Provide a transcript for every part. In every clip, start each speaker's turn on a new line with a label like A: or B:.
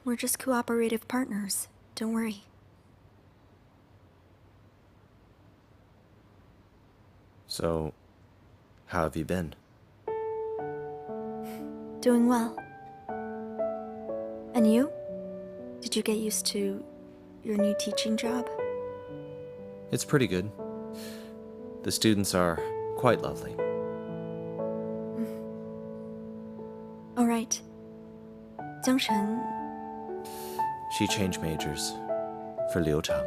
A: We're just cooperative partners. Don't worry.
B: So, how have you been?
A: Doing well. And you? Did you get used to your new teaching job?
B: It's pretty good. The students are quite lovely.
A: All right. Zhang,
B: She changed majors for Liu Chang.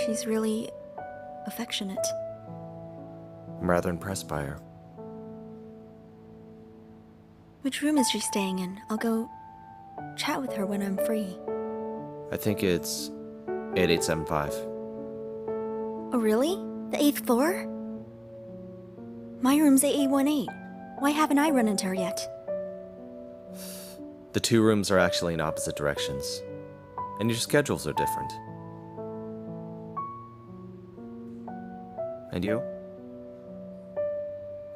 A: she's really affectionate.
B: I'm rather impressed by her.
A: Which room is she staying in? I'll go chat with her when I'm free.
B: I think it's 8875.
A: Oh, really? The 8th floor? My room's 8818. Why haven't I run into her yet?
B: The two rooms are actually in opposite directions, and your schedules are different. And you?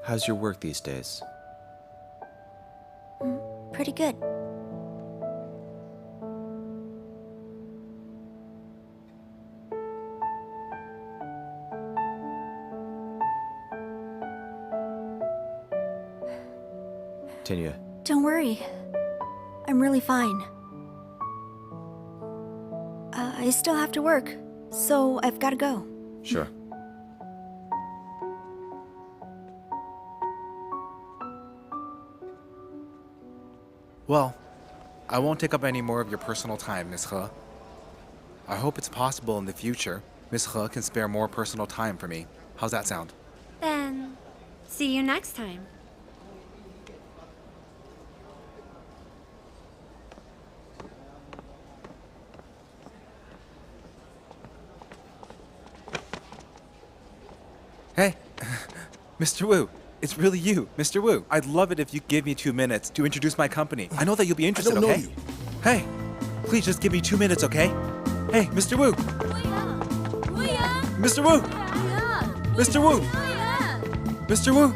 B: How's your work these days?
A: Pretty good.
B: Tian Yue,
A: Don't worry. I'm really fine. I still have to work, so I've gotta go.
B: sure.
C: Well, I won't take up any more of your personal time, Miss He. I hope it's possible in the future Miss He can spare more personal time for me. How's that sound?
D: Then, see you next time.
C: Hey, Mr. Wu. It's really you, Mr. Wu. I'd love it if you give me 2 minutes to introduce my company. I know that you'll be interested,
E: I don't know
C: okay?
E: you.
C: Hey, please just give me 2 minutes, okay? Hey, Mr. Wu. Mr. Wu. Mr. Wu. Mr. Wu.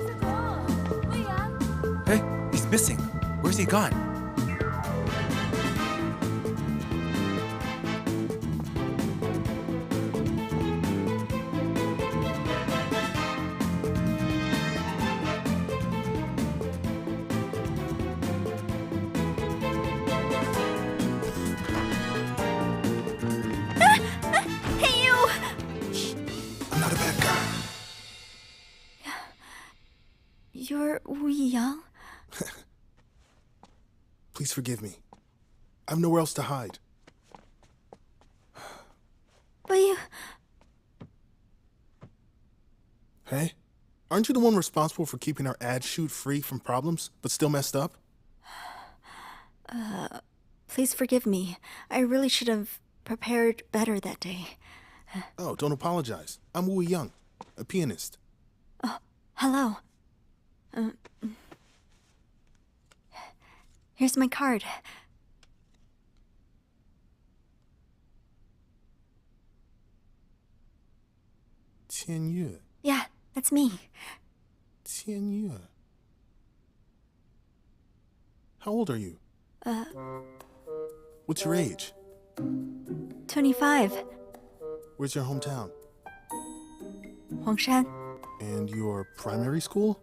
C: Hey, he's missing. Where's he gone?
A: Hey, you!
E: I'm not a bad guy.
A: You're Wu Yang?
E: Please forgive me. I have nowhere else to hide.
A: But you...
E: Hey? Aren't you the one responsible for keeping our ad shoot free from problems, but still messed up?
A: Please forgive me. I really should have prepared better that day.
E: Oh, don't apologize. I'm Wu Yang, a pianist.
A: Hello. Here's my card.
E: Tian Yue.
A: Yeah, that's me.
E: Tian Yue. How old are you? What's your age?
A: 25.
E: Where's your hometown?
A: Huangshan.
E: And your primary school?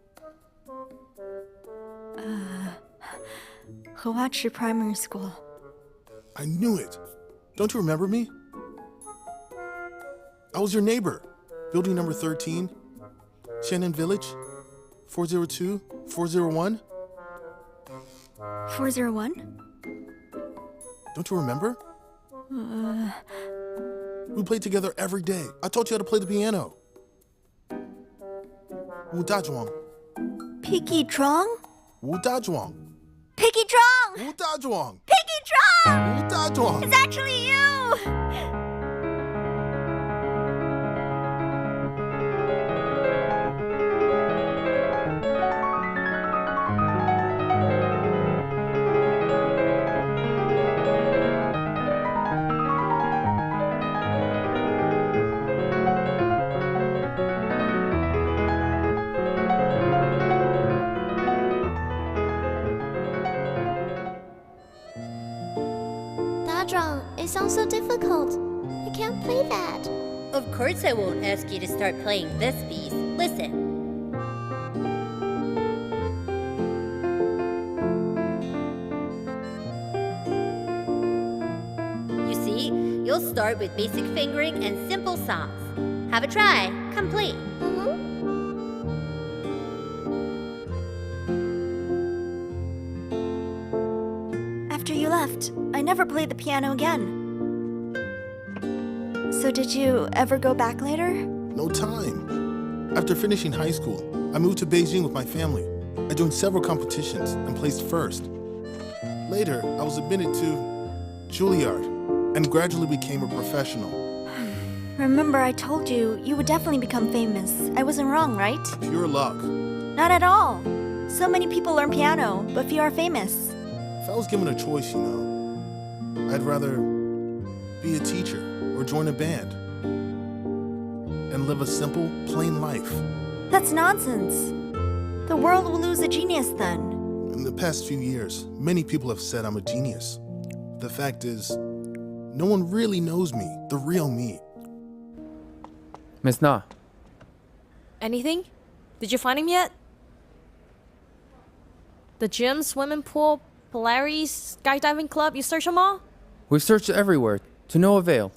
A: Hewachi Primary School.
E: I knew it. Don't you remember me? I was your neighbor. Building number 13. Shannon Village. 402, 401.
A: 401?
E: Don't you remember? We played together every day. I taught you how to play the piano. Wu Dazhuang.
A: Piggy Zhang?
E: Wu Dazhuang.
A: Piggy Zhang!
E: Wu Dazhuang.
A: Piggy Zhang!
E: Wu Dazhuang.
A: It's actually you!
F: It sounds so difficult. I can't play that.
G: Of course I won't ask you to start playing this piece. Listen. You see, you'll start with basic fingering and simple songs. Have a try. Complete.
A: After you left, I never played the piano again. So did you ever go back later?
E: No time. After finishing high school, I moved to Beijing with my family. I joined several competitions and placed first. Later, I was admitted to Juilliard and gradually became a professional.
A: Remember, I told you you would definitely become famous. I wasn't wrong, right?
E: Pure luck.
A: Not at all. So many people learn piano, but few are famous.
E: If I was given a choice, I'd rather be a teacher or join a band and live a simple, plain life.
A: That's nonsense. The world will lose a genius then.
E: In the past few years, many people have said I'm a genius. The fact is, no one really knows me, the real me.
B: Miss Na,
H: Anything? Did you find him yet? The gym, swimming pool, Polaris, skydiving club, you searched them all?
B: we've searched everywhere, to no avail.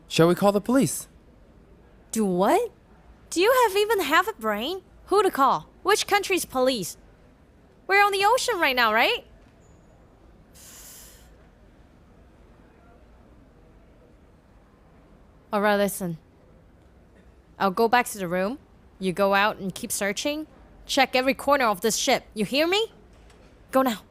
B: Shall we call the police?
H: Do what? Do you have even half a brain? Who to call? Which country's police? We're on the ocean right now, right? Alright, listen. I'll go back to the room. You go out and keep searching. Check every corner of this ship. You hear me? Go now.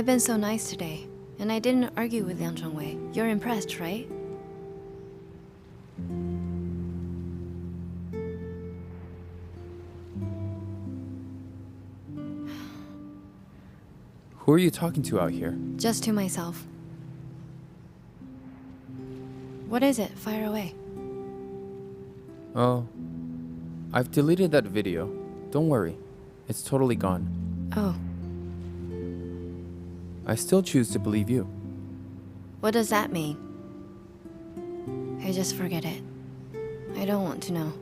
F: I've been so nice today, and I didn't argue with Yang Zhongwei. You're impressed, right?
B: Who are you talking to out here?
F: Just to myself. What is it? Fire away.
B: Oh, I've deleted that video. Don't worry, it's totally gone.
F: Oh,
B: I still choose to believe you.
F: what does that mean? I just forget it. I don't want to know.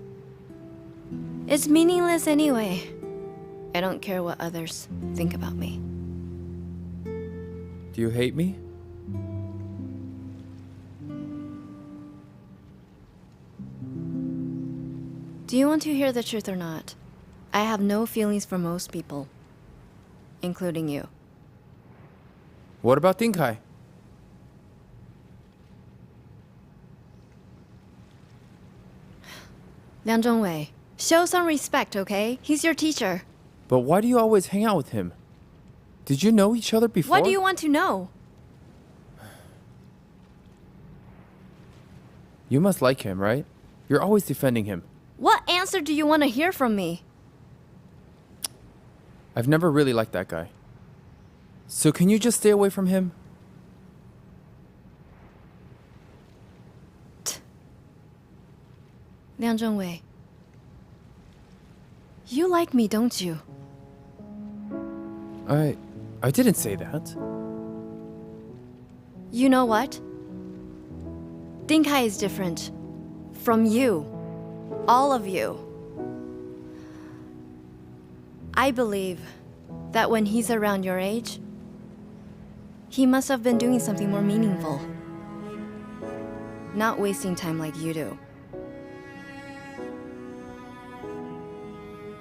F: It's meaningless anyway. I don't care what others think about me.
B: Do you hate me?
F: Do you want to hear the truth or not? I have no feelings for most people, including you.
B: What about Ding Kai?
F: Liang Zhongwei, show some respect, okay? He's your teacher.
B: But why do you always hang out with him? Did you know each other before?
F: What do you want to know?
B: You must like him, right? You're always defending him.
F: What answer do you want to hear from me?
B: I've never really liked that guy. So can you just stay away from him?
F: Liang Zhongwei, you like me, don't you?
B: I didn't say that.
F: You know what? Ding Kai is different. From you. All of you. I believe that when he's around your age, he must have been doing something more meaningful. Not wasting time like you do.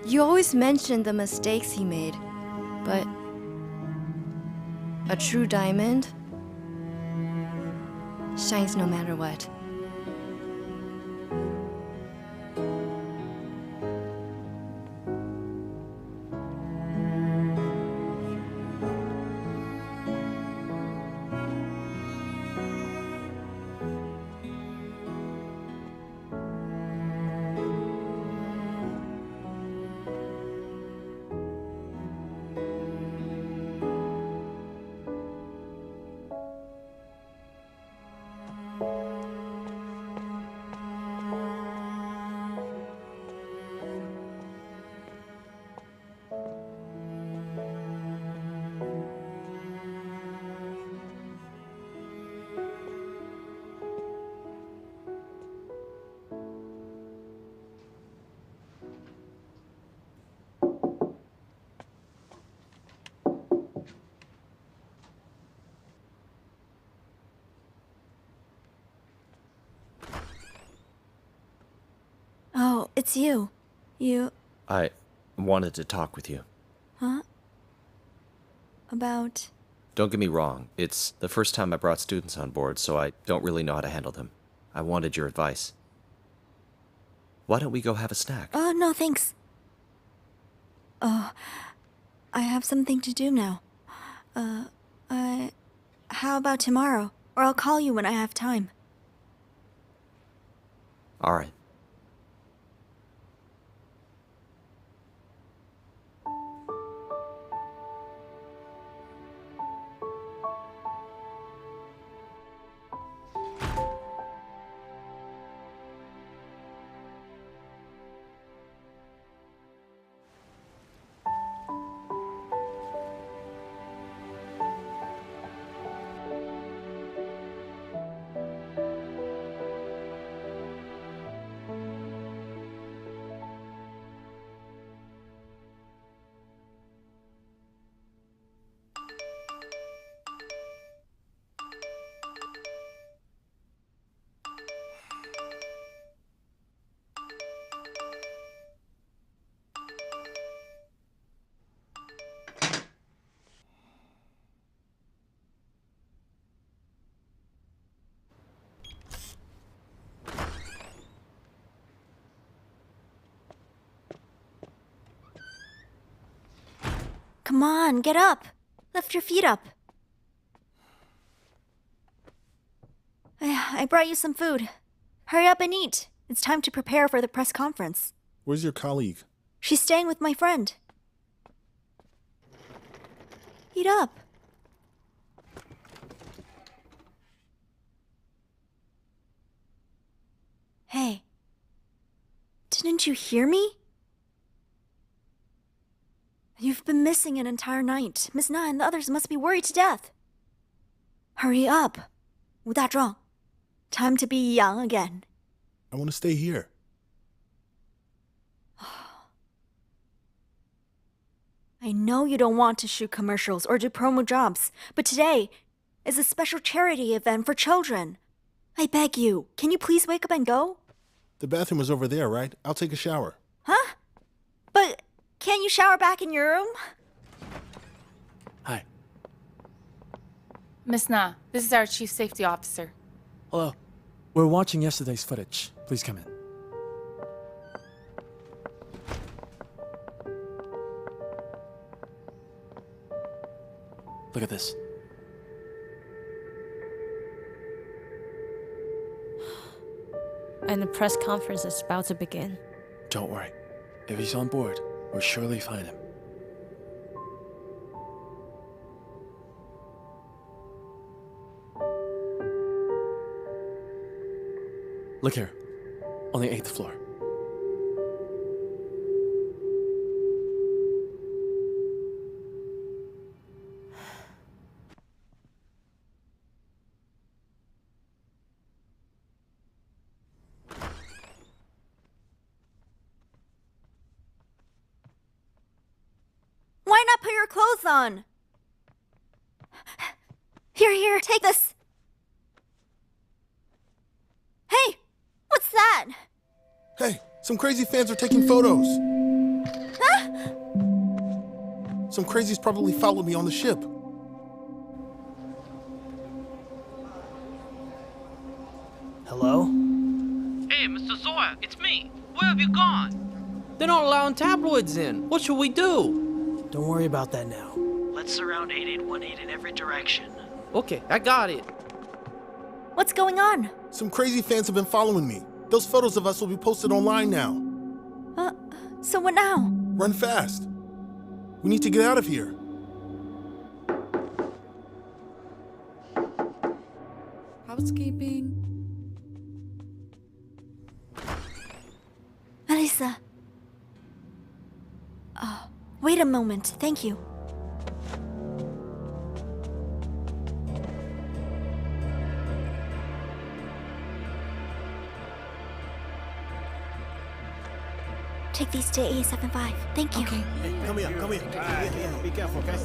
F: You always mention the mistakes he made, but a true diamond shines no matter what.
A: it's you. You...
B: I wanted to talk with you.
A: Huh? About...
B: Don't get me wrong, it's the first time I brought students on board, so I don't really know how to handle them. I wanted your advice. Why don't we go have a snack?
A: Oh, no, thanks. Oh, I have something to do now. How about tomorrow? Or I'll call you when I have time.
B: All right.
A: Come on, get up. Lift your feet up. I brought you some food. Hurry up and eat. It's time to prepare for the press conference.
E: Where's your colleague?
A: She's staying with my friend. Eat up. Hey. Didn't you hear me? You've been missing an entire night. Miss Na and the others must be worried to death. Hurry up. Wu Dazhuang. Time to be young again.
E: I want to stay here.
A: I know you don't want to shoot commercials or do promo jobs, but today is a special charity event for children. I beg you, can you please wake up and go?
E: The bathroom is over there, right? I'll take a shower.
A: Huh? But can't you shower back in your room?
I: Hi.
J: Miss Na, this is our chief safety officer.
I: Hello. We're watching yesterday's footage. Please come in. Look at this.
H: And the press conference is about to begin.
I: Don't worry. If he's on board, we'll surely find him. Look here. On the 8th floor.
A: Why not put your clothes on? Here, take this. Hey, what's that?
E: Hey, some crazy fans are taking photos.
A: Huh?
E: Some crazies probably followed me on the ship.
K: Hello?
L: Hey, Mr. Zoya, it's me. Where have you gone?
K: They're not allowing tabloids in. What should we do?
M: Don't worry about that now.
K: Let's surround 8818 in every direction.
L: Okay, I got it.
A: What's going on?
E: Some crazy fans have been following me. Those photos of us will be posted online now.
A: So what now?
E: Run fast. We need to get out of here.
N: Housekeeping.
A: Melissa. Wait a moment. Thank you. Take these to A75. Thank you.
M: Okay. Hey, come here. Yeah. Be careful, okay?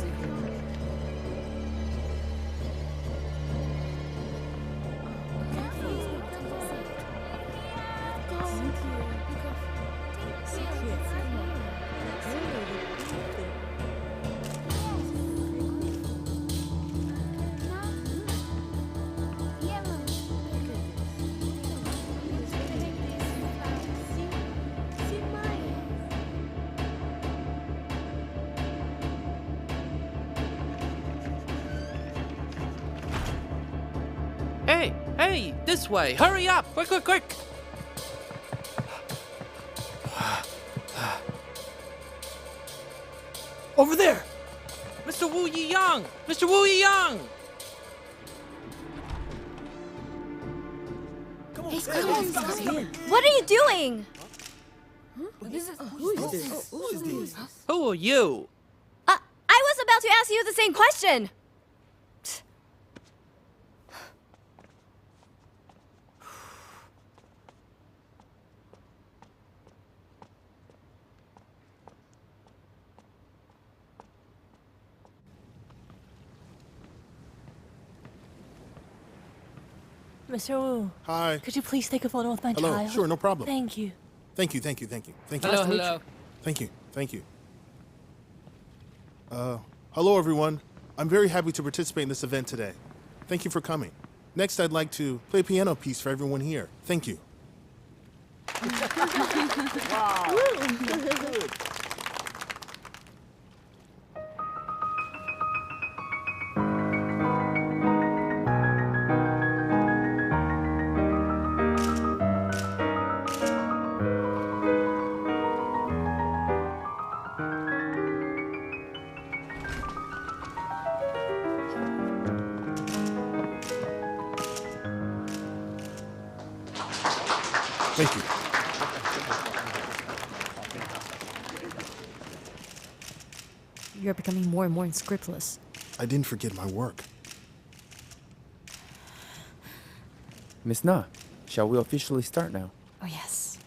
K: Hey, this way. Hurry up. Quick, quick, quick.
M: Over there!
K: Mr. Wu Yiyang! Mr. Wu Yiyang!
F: What are you doing?
K: Who are you?
F: I was about to ask you the same question.
O: Mr. Wu.
E: Hi.
O: Could you please take a photo with my
E: Hello.
O: child?
E: Sure, no problem.
O: Thank you.
E: Thank you, thank you, thank you. Thank you.
K: Hello,
E: Nice to meet
K: hello.
E: you. Thank you, thank you. Hello everyone. I'm very happy to participate in this event today. Thank you for coming. Next, I'd like to play a piano piece for everyone here. Thank you. Thank you.
H: You're becoming more and more unscrupulous.
E: I didn't forget my work.
I: Miss Na, shall we officially start now?
H: Oh, yes.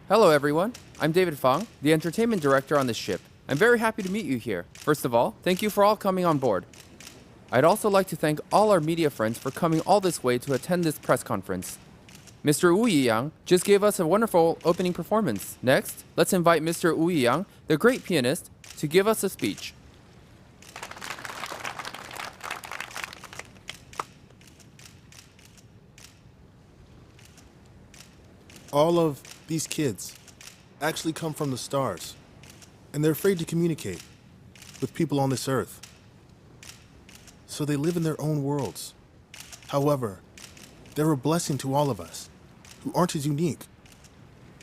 I: Hello, everyone. I'm David Fang, the entertainment director on this ship. I'm very happy to meet you here. First of all, thank you for all coming on board. I'd also like to thank all our media friends for coming all this way to attend this press conference. Mr. Wu Yiyang just gave us a wonderful opening performance. Next, let's invite Mr. Wu Yiyang, the great pianist, to give us a speech.
E: All of these kids actually come from the stars, and they're afraid to communicate with people on this earth. So they live in their own worlds. However, they're a blessing to all of us who aren't as unique.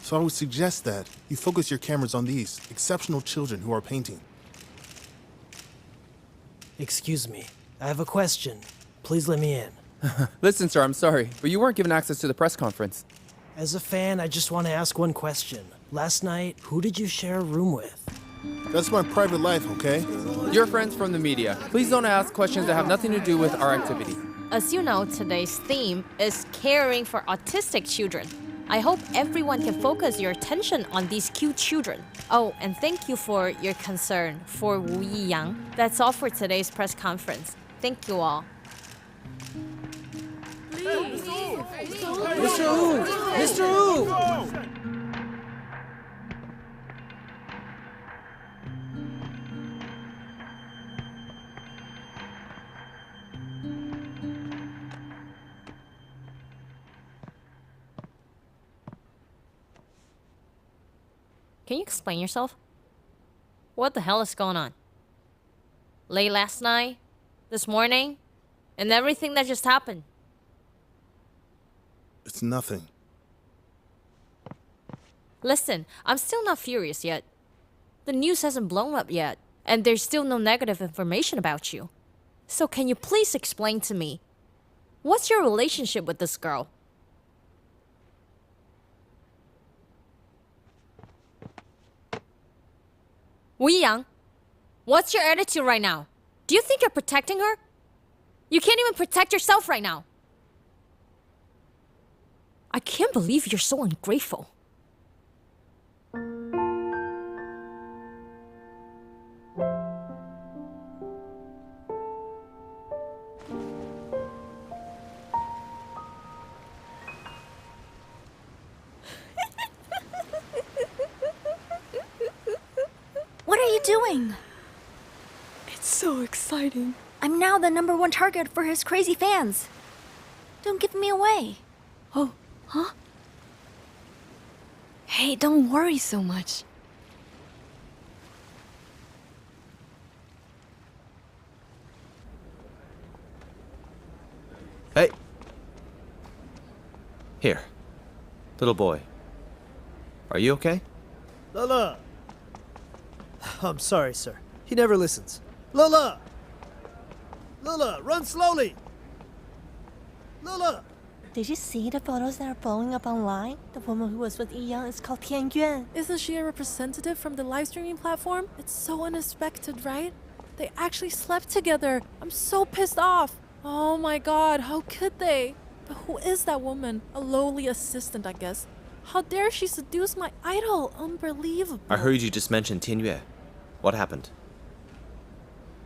E: So I would suggest that you focus your cameras on these exceptional children who are painting.
M: Excuse me. I have a question. Please let me in.
I: Listen, sir, I'm sorry, but you weren't given access to the press conference.
M: As a fan, I just want to ask one question. Last night, who did you share a room with?
E: That's my private life, okay?
I: You're friends from the media. Please don't ask questions that have nothing to do with our activity.
H: As you know, today's theme is caring for autistic children. I hope everyone can focus your attention on these cute children. Oh, and thank you for your concern for Wu Yiyang. That's all for today's press conference. Thank you all.
M: Mr. Wu! Mr. Wu!
H: Can you explain yourself? What the hell is going on? Late last night, this morning, and everything that just happened.
E: It's nothing.
H: Listen, I'm still not furious yet. The news hasn't blown up yet, and there's still no negative information about you. So can you please explain to me, what's your relationship with this girl? Wu Yang, what's your attitude right now? Do you think you're protecting her? You can't even protect yourself right now. I can't believe you're so ungrateful.
A: What are you doing?
O: It's so exciting.
A: I'm now the #1 target for his crazy fans. Don't give me away.
O: Oh, huh?
F: Hey, don't worry so much.
B: Hey. Here. Little boy. Are you okay?
P: Lola! I'm sorry, sir. He never listens. Lola! Lola, run slowly! Lola!
O: Did you see the photos that are blowing up online? The woman who was with Yang is called Tian Yue.
J: Isn't she a representative from the live streaming platform? It's so unexpected, right? They actually slept together. I'm so pissed off. Oh my god, how could they? But who is that woman? A lowly assistant, I guess. How dare she seduce my idol? Unbelievable.
B: I heard you just mention Tian Yue. What happened?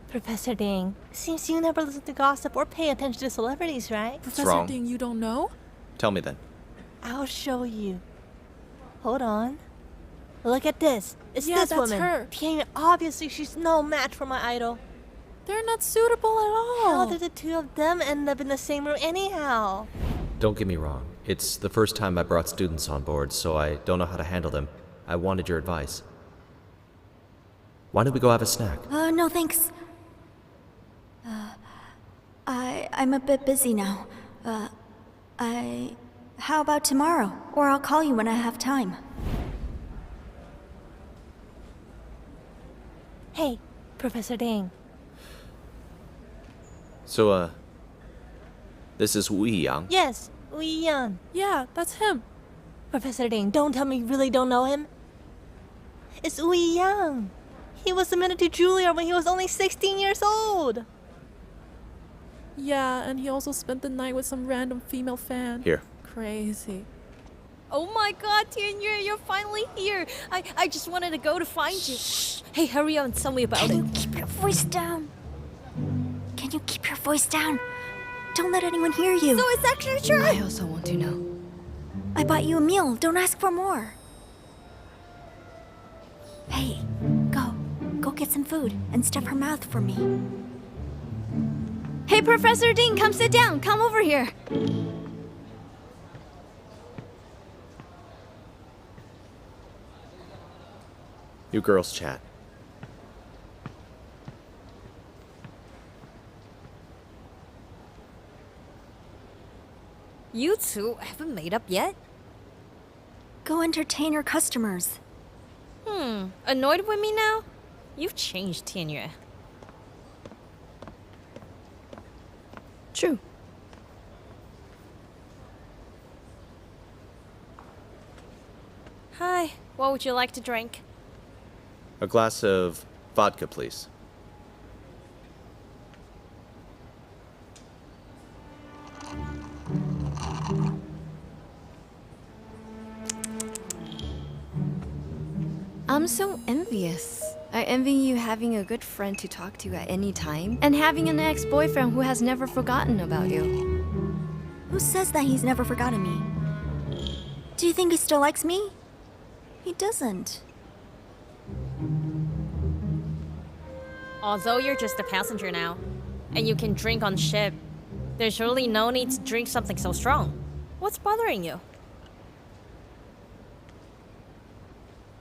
O: Professor Ding, seems you never listen to gossip or pay attention to celebrities, right?
J: Professor
B: wrong.
J: Ding, you don't know?
B: Tell me then.
O: I'll show you. Hold on. Look at this. It's
J: Yeah,
O: this
J: that's
O: woman.
J: her.
O: Tian Yue, obviously she's no match for my idol.
J: They're not suitable at all.
O: How did the two of them end up in the same room anyhow?
B: Don't get me wrong. It's the first time I brought students on board, so I don't know how to handle them. I wanted your advice. Why don't we go have a snack?
A: No thanks. I'm a bit busy now. How about tomorrow? Or I'll call you when I have time.
O: Hey, Professor Ding.
B: So, this is Wu Yang.
O: Yes, Yang.
J: Yeah, that's him.
O: Professor Ding, don't tell me you really don't know him. It's Yang. He was submitted to Juilliard when he was only 16 years old.
J: Yeah, and he also spent the night with some random female fan.
B: Here.
J: Crazy.
H: Oh my god, Tian Yue, you're finally here. I just wanted to go to find you. Shh. Hey, hurry up and tell me about
A: Can
H: it.
A: you keep your voice down? Can you keep your voice down? Don't let anyone hear you.
H: So it's actually true.
F: I also want to know.
A: I bought you a meal. Don't ask for more. Hey, go get some food and stuff her mouth for me.
F: Hey, Professor Ding, come sit down. Come over here.
B: You girls chat.
H: You two haven't made up yet?
A: Go entertain your customers.
H: Annoyed with me now? You've changed, Tian Yue.
F: True.
H: Hi, what would you like to drink?
B: A glass of vodka, please.
F: I'm so envious. I envy you having a good friend to talk to at any time and having an ex-boyfriend who has never forgotten about you.
A: Who says that he's never forgotten me? Do you think he still likes me? He doesn't.
H: Although you're just a passenger now, and you can drink on ship, there's really no need to drink something so strong. What's bothering you?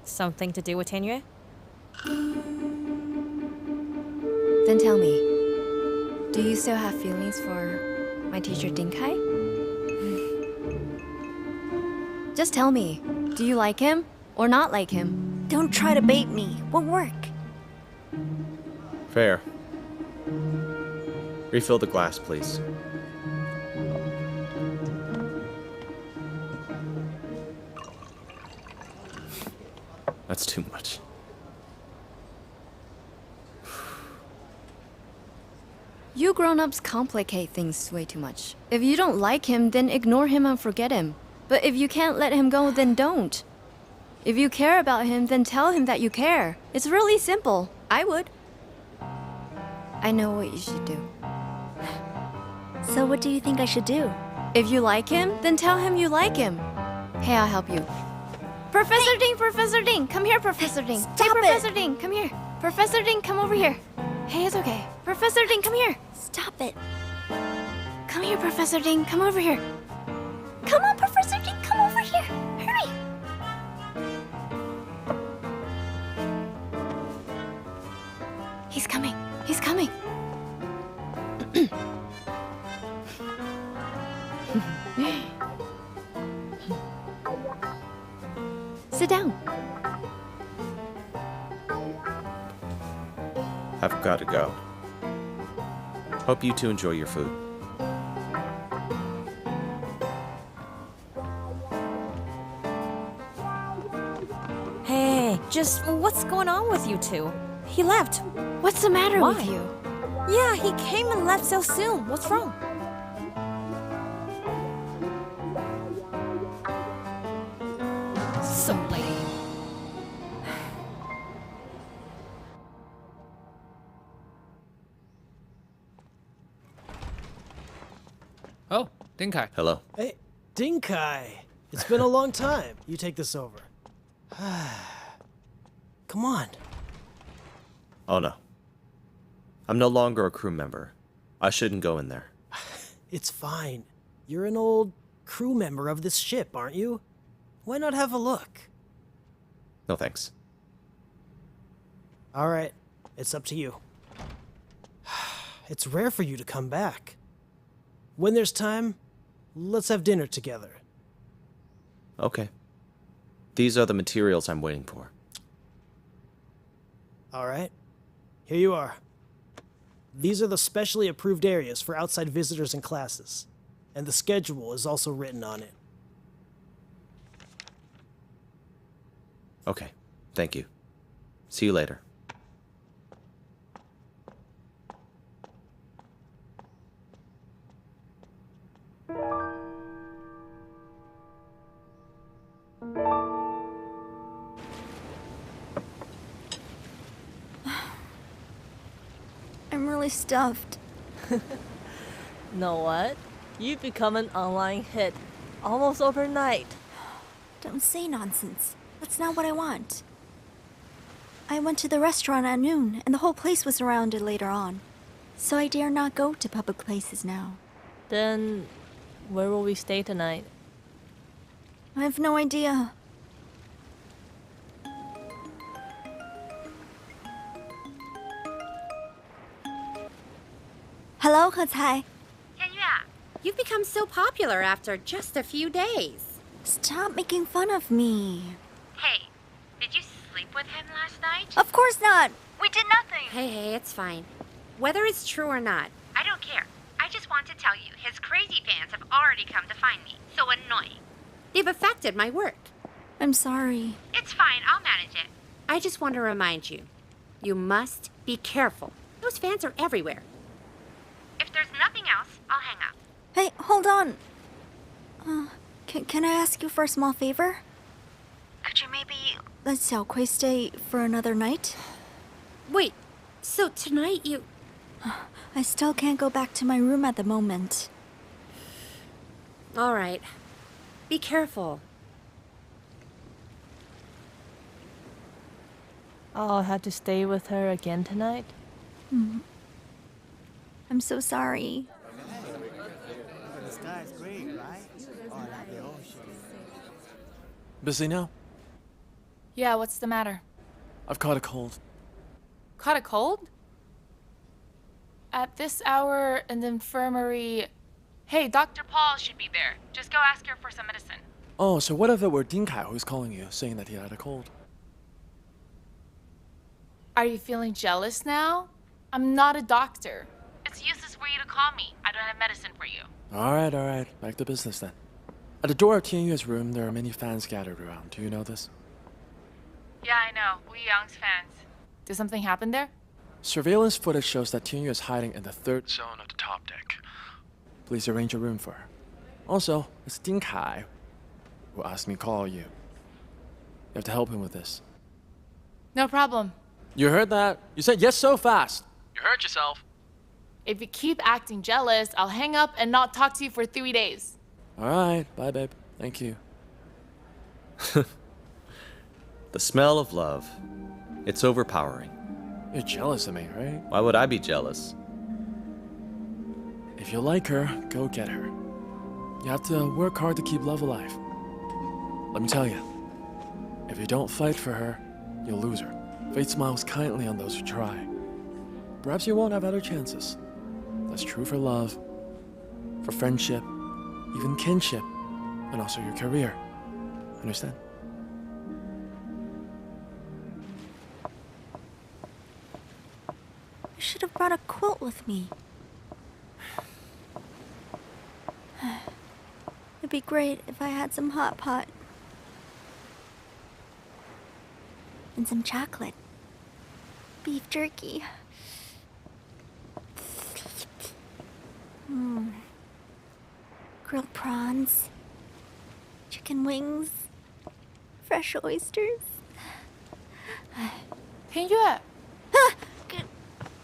H: Something to do with Tian Yue?
F: Then tell me, do you still have feelings for my teacher Ding Kai? Just tell me, do you like him or not like him?
A: Don't try to bait me. Won't work.
B: Fair. Refill the glass, please. That's too much.
F: You grown-ups complicate things way too much. If you don't like him, then ignore him and forget him. But if you can't let him go, then don't. If you care about him, then tell him that you care. It's really simple. I would. I know what you should do.
A: So what do you think I should do?
F: If you like him, then tell him you like him. Hey, I'll help you. Professor Ding, Professor Ding, come here, Professor Ding.
A: Stop
F: hey,
A: it.
F: Professor Ding, come here. Professor Ding, come over here. Hey, it's okay. Professor Ding, come here.
A: Stop it.
F: Come here, Professor Ding, come over here. Come on, Professor Ding, come over here. Hurry. He's coming. He's coming. Sit down.
B: I've got to go. Hope you two enjoy your food.
H: Hey, just what's going on with you two? He left.
F: What's the matter
H: Why?
F: with you?
H: Yeah, he came and left so soon. What's wrong? So late.
Q: Oh, Dinkai.
B: Hello.
M: Hey, Dinkai. It's been a long time. You take this over. Come on.
B: Oh no. I'm no longer a crew member. I shouldn't go in there.
M: It's fine. You're an old crew member of this ship, aren't you? Why not have a look?
B: No thanks.
M: All right, it's up to you. It's rare for you to come back. When there's time, let's have dinner together.
B: Okay. These are the materials I'm waiting for.
M: All right, here you are. These are the specially approved areas for outside visitors and classes, and the schedule is also written on it.
B: Okay. Thank you. See you later.
A: I'm really stuffed.
O: Know what? You've become an online hit. Almost overnight.
A: Don't say nonsense. That's not what I want. I went to the restaurant at noon, and the whole place was surrounded later on. So I dare not go to public places now.
O: Then, where will we stay tonight?
A: I have no idea. Hello, He Cai.
G: Tian Yue, you've become so popular after just a few days.
A: Stop making fun of me.
G: Hey, did you sleep with him last night?
A: Of course not. We did nothing.
G: Hey, it's fine. Whether it's true or not, I don't care. I just want to tell you, his crazy fans have already come to find me. So annoying. They've affected my work.
A: I'm sorry.
G: It's fine, I'll manage it. I just want to remind you, you must be careful. Those fans are everywhere. If there's nothing else, I'll hang up.
A: Hey, hold on. Can I ask you for a small favor? Could you maybe let Xiaokui stay for another night?
G: Wait, so tonight you...
A: I still can't go back to my room at the moment.
G: All right. Be careful.
O: I'll have to stay with her again tonight?
A: I'm so sorry.
P: The sky's great, right? Oh, like the ocean.
R: Busy now?
S: Yeah, what's the matter?
R: I've caught a cold.
S: Caught a cold? At this hour in the infirmary... Hey, Dr. Paul should be there. Just go ask her for some medicine.
R: Oh, so what if it were Dinkai who's calling you, saying that he had a cold?
S: Are you feeling jealous now? I'm not a doctor. It's useless for you to call me. I don't have medicine for you.
R: Alright. Back to business then. At the door of Tian Yue's room, there are many fans gathered around. Do you know this?
S: Yeah, I know. Wu Yang's fans. Did something happen there?
R: Surveillance footage shows that Tian Yue is hiding in the third zone of the top deck. Please arrange a room for her. Also, it's Dinkai who asked me to call you. You have to help him with this.
S: No problem.
R: You heard that? You said yes so fast. You heard yourself.
S: If you keep acting jealous, I'll hang up and not talk to you for 3 days.
R: Alright, bye babe. Thank you.
B: The smell of love. It's overpowering.
R: You're jealous of me, right?
B: Why would I be jealous?
R: If you like her, go get her. You have to work hard to keep love alive. Let me tell you, if you don't fight for her, you'll lose her. Fate smiles kindly on those who try. Perhaps you won't have other chances. That's true for love, for friendship, even kinship, and also your career. Understand?
A: should have brought a quilt with me. It'd be great if I had some hot pot. And some chocolate. Beef jerky. Grilled prawns. Chicken wings. Fresh oysters.
S: Tian Yue!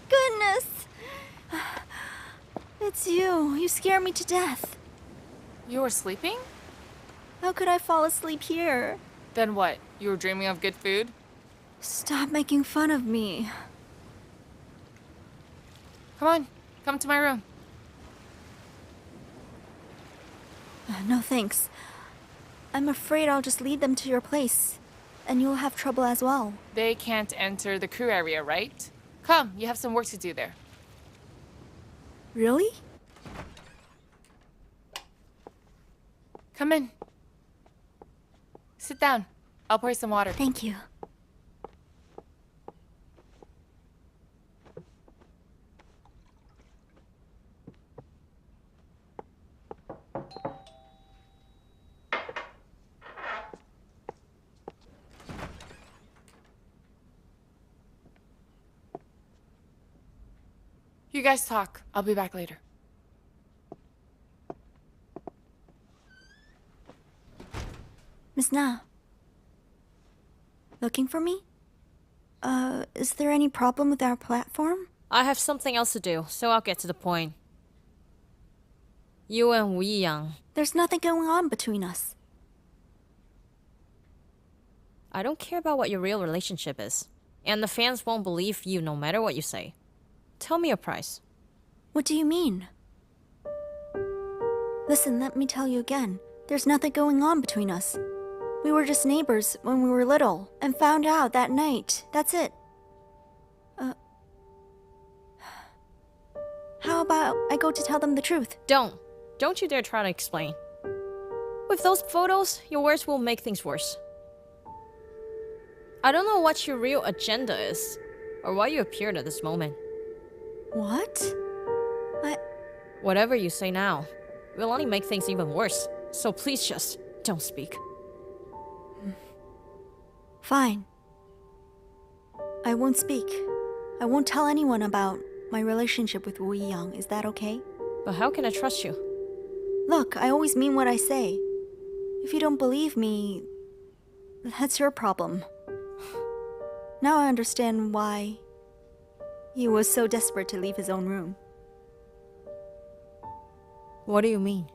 A: Goodness! It's you. You scare me to death.
S: You were sleeping?
A: How could I fall asleep here?
S: Then what? You were dreaming of good food?
A: Stop making fun of me.
S: Come on, come to my room.
A: No thanks. I'm afraid I'll just lead them to your place, and you'll have trouble as well.
S: They can't enter the crew area, right? Come, you have some work to do there.
A: Really?
S: Come in. Sit down. I'll pour you some water.
A: Thank you.
S: You guys talk. I'll be back later.
A: Miss Na. Looking for me? Is there any problem with our platform?
H: I have something else to do, so I'll get to the point. You and Wu Yang.
A: There's nothing going on between us.
H: I don't care about what your real relationship is. And the fans won't believe you no matter what you say. Tell me your price.
A: What do you mean? Listen, let me tell you again. There's nothing going on between us. We were just neighbors when we were little, and found out that night. That's it. How about I go to tell them the truth?
H: Don't you dare try to explain. With those photos, your words will make things worse. I don't know what your real agenda is, or why you appeared at this moment.
A: What?
H: Whatever you say now will only make things even worse, so please just don't speak.
A: Fine. I won't speak. I won't tell anyone about my relationship with Wu Yang. Is that okay?
H: But how can I trust you?
A: Look, I always mean what I say. If you don't believe me, that's your problem. Now I understand why he was so desperate to leave his own room.
H: What do you mean?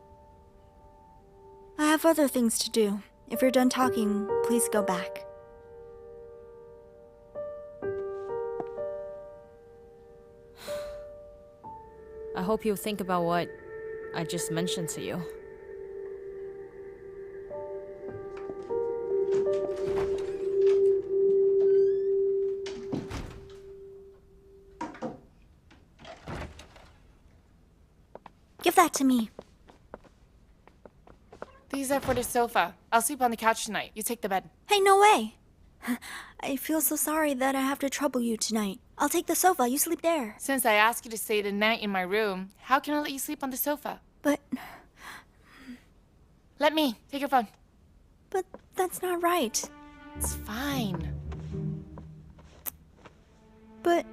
A: I have other things to do. If you're done talking, please go back.
H: I hope you think about what I just mentioned to you.
A: Give that to me.
S: These are for the sofa. I'll sleep on the couch tonight. You take the bed.
A: Hey, no way! I feel so sorry that I have to trouble you tonight. I'll take the sofa. You sleep there.
S: Since I asked you to stay the night in my room, how can I let you sleep on the sofa?
A: But...
S: Let me. Take your phone.
A: But that's not right.
S: It's fine.
A: But...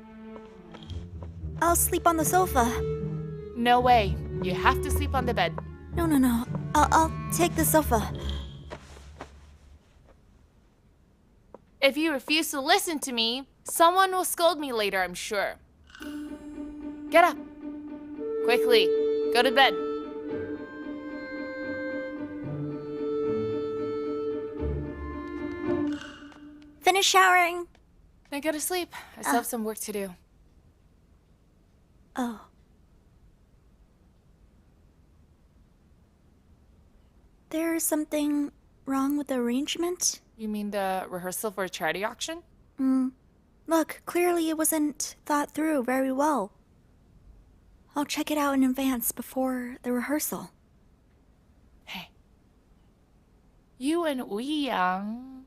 A: I'll sleep on the sofa.
S: No way. You have to sleep on the bed.
A: No. I'll take the sofa.
S: If you refuse to listen to me, someone will scold me later, I'm sure. Get up. Quickly. Go to bed.
A: Finish showering.
S: Then go to sleep. I still have some work to do.
A: Oh. There's something wrong with the arrangement?
S: You mean the rehearsal for a charity auction?
A: Look, clearly it wasn't thought through very well. I'll check it out in advance before the rehearsal.
S: Hey. You and Wu Yang.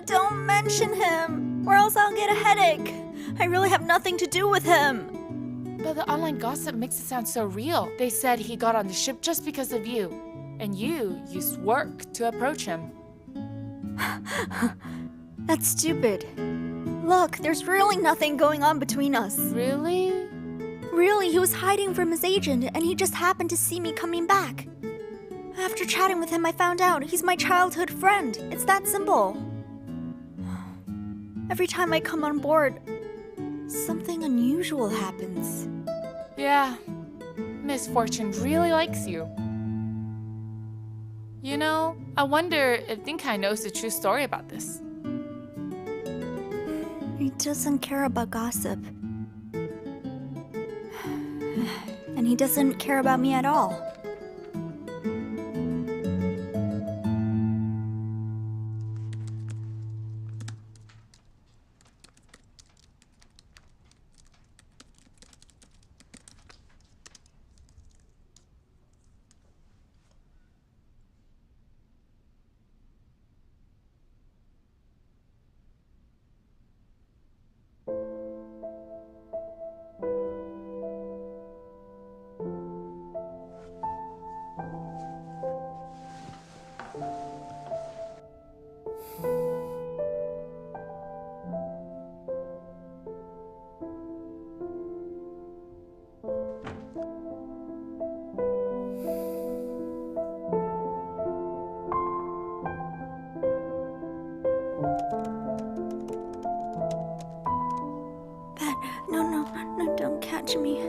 A: Don't mention him. or else I'll get a headache. I really have nothing to do with him.
S: But the online gossip makes it sound so real. They said he got on the ship just because of you. And you used work to approach him.
A: That's stupid. Look, there's really nothing going on between us.
S: Really?
A: Really, he was hiding from his agent, and he just happened to see me coming back. After chatting with him, I found out he's my childhood friend. It's that simple. Every time I come on board, something unusual happens.
S: Yeah, Miss Fortune really likes you. You know, I wonder if Dinkai knows the true story about this.
A: He doesn't care about gossip. And he doesn't care about me at all. No, don't catch me.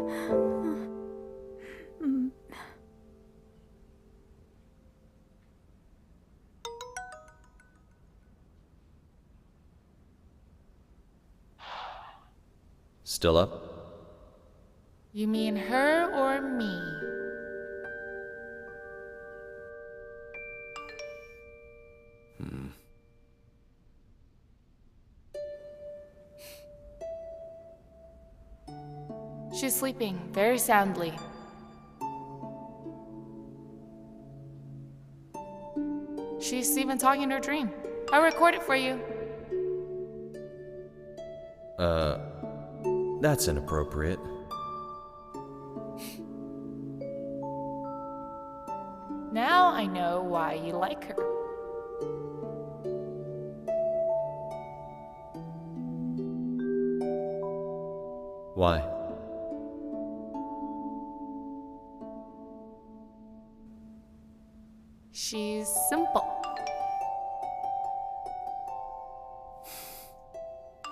B: Still up?
S: You mean her or me? She's sleeping very soundly. She's even talking in her dream. I'll record it for you.
B: That's inappropriate.
S: Now I know why you like her.
B: Why?
S: She's simple.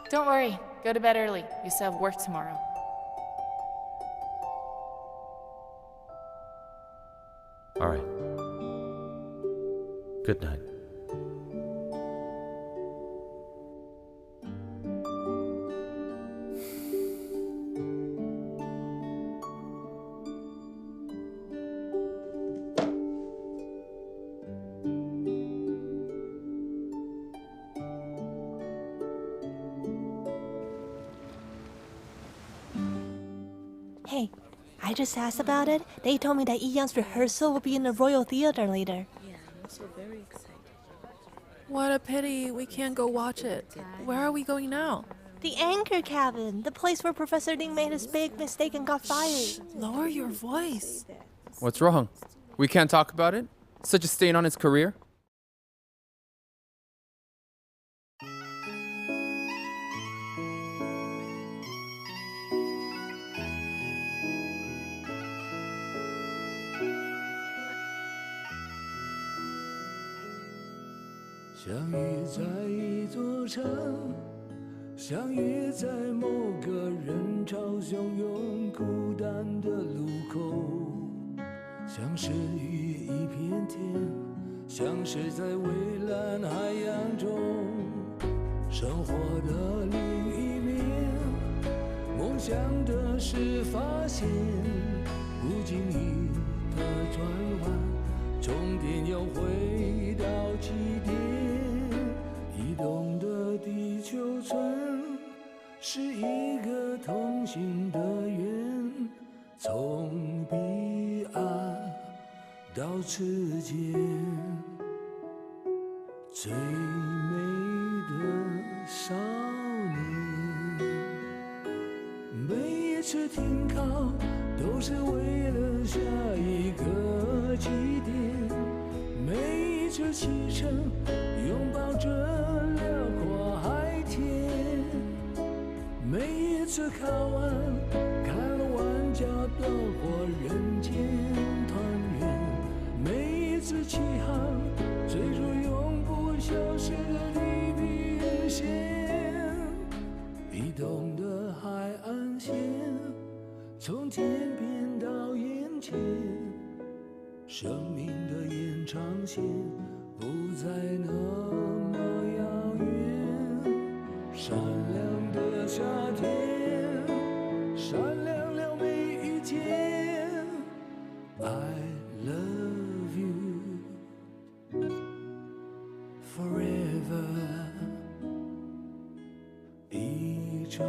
S: Don't worry, go to bed early. You still have work tomorrow.
B: All right. Good night.
O: Hey, I just asked about it. They told me that Young's rehearsal will be in the Royal Theater later.
N: Yeah, I'm so very excited.
J: What a pity we can't go watch it. Where are we going now?
O: The anchor cabin, the place where Professor Ding made his big mistake and got fired.
J: Shh, lower your voice.
I: What's wrong? We can't talk about it? Such a stain on his career?
T: 次停靠都是为了下一个起点，每一次启程拥抱着辽阔海天，每一次靠岸看了万家灯火人间团圆，每一次起航追逐永不消失的地平线，移动的海岸线从天边到眼前，生命的延长线不再那么遥远，闪亮的夏天闪亮了每一天， I love you forever， 一场